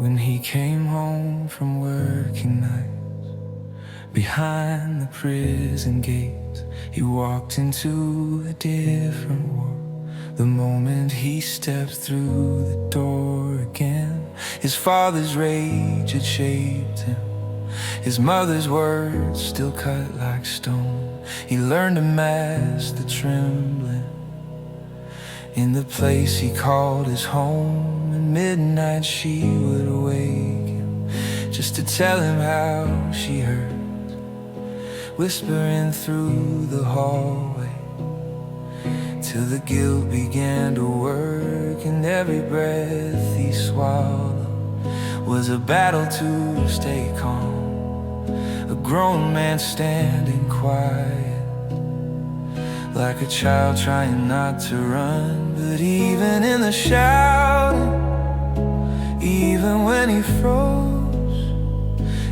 When he came home from working nights, behind the prison gates, he walked into a different world. The moment he stepped through the door again, his father's rage had shaped him. His mother's words still cut like stone. He learned to mask the trembling in the place he called his home. At midnight she would awake him just to tell him how she hurt, whispering through the hallway till the guilt began to work. And every breath he swallowed was a battle to stay calm. A grown man standing quiet, like a child trying not to run. But even in the shouting, even when he froze,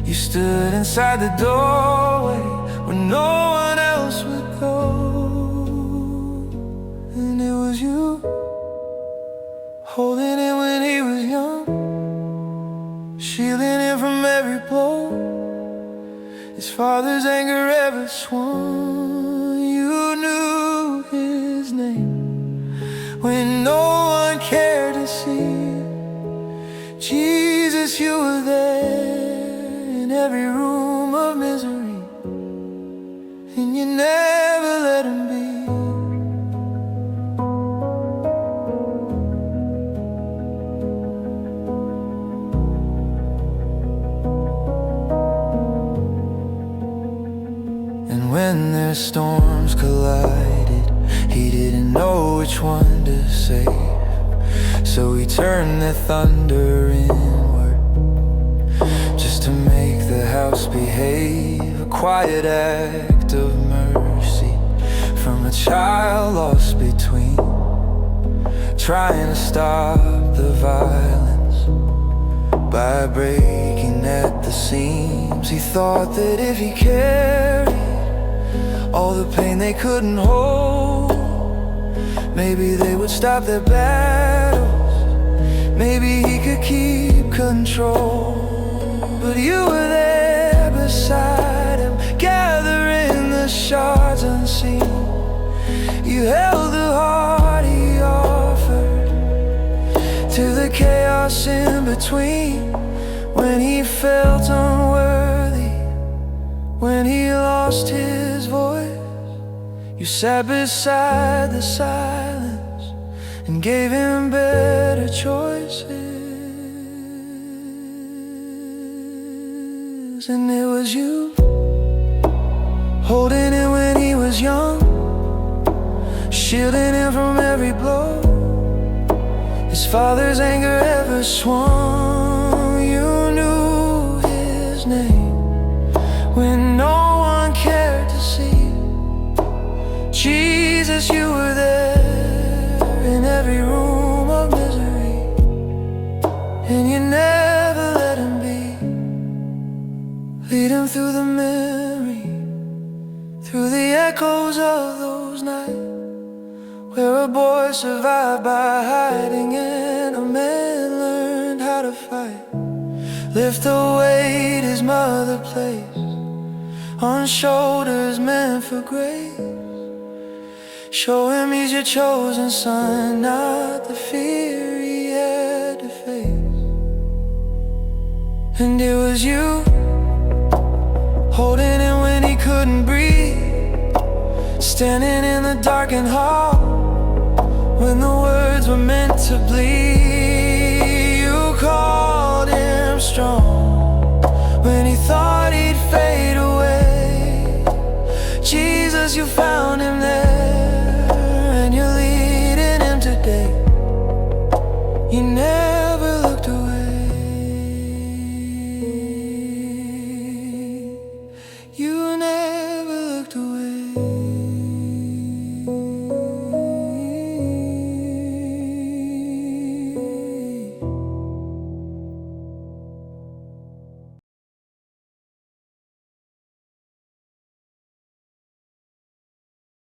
you stood inside the doorway where no one else would go. And it was you, holding him when he was young, shielding him from every blow his father's anger ever swung. You knew his name when no one cared to see. Jesus, you were there in every room of misery, and you never let him be. And when their storms collided, he didn't know which one to save. So he turned the thunder inward just to make the house behave. A quiet act of mercy from a child lost between, trying to stop the violence by breaking at the seams. He thought that if he carried all the pain they couldn't hold, maybe they would stop their battles, maybe he could keep control. But you were there beside him, gathering the shards unseen. You held the heart he offered to the chaos in between. When he felt unworthy, when he lost his voice, you sat beside the silence and gave him better choices. And it was you, holding him when he was young, shielding him from every blow his father's anger ever swung. You knew his name when no one cared to see. Jesus, you were there in every room of misery, and you never let him be. Lead him through the memory, through the echoes of those nights, where a boy survived by hiding and a man learned how to fight. Lift the weight his mother placed on shoulders meant for grace. Show him he's your chosen son, not the fear he had to face. And it was you, holding him when he couldn't breathe, standing in the darkened hall when the words were meant to bleed.